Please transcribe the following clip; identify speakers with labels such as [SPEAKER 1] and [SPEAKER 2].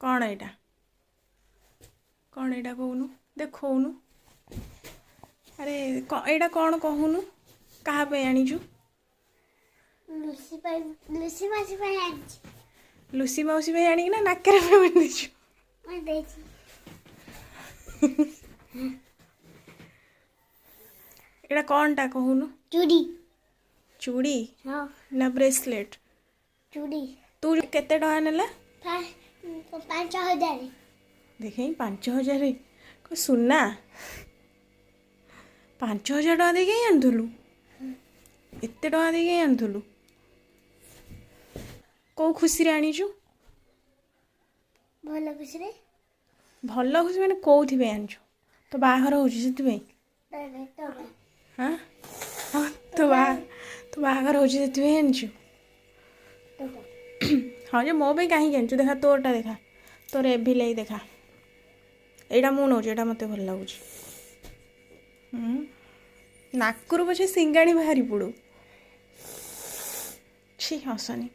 [SPEAKER 1] कौन एटा कहूनु देखौनु अरे एटा कौन कहूनु कहा पे आनीचु लुसी मौसी पे आनी ना नाकरे पे बांधीचु एटा कौनटा कहूनु
[SPEAKER 2] चूड़ी
[SPEAKER 1] चूड़ी
[SPEAKER 2] हाँ
[SPEAKER 1] ना ब्रेसलेट
[SPEAKER 2] चूड़ी
[SPEAKER 1] तू केते टका नेला
[SPEAKER 2] 5,000
[SPEAKER 1] देखे 5,000 को सुना 5,000 टका देके आनुलु एते टका देके आनुलु को खुशी रे आनीचु
[SPEAKER 2] भल खुशी रे
[SPEAKER 1] भल खुशी माने कोथि पे आनीचु तो बाहर होची सेति पे हाँ हाँ तो बाहर होची सेति पे आनीचु हाँ जे मो पे कहीं आनीचु देखा तोरटा देखा तोर एभि लाई देखा एटा मु नौची एटा मते भल लागुची नाकरु पछे सिंगाणी बाहरी पड़ू छी हसनी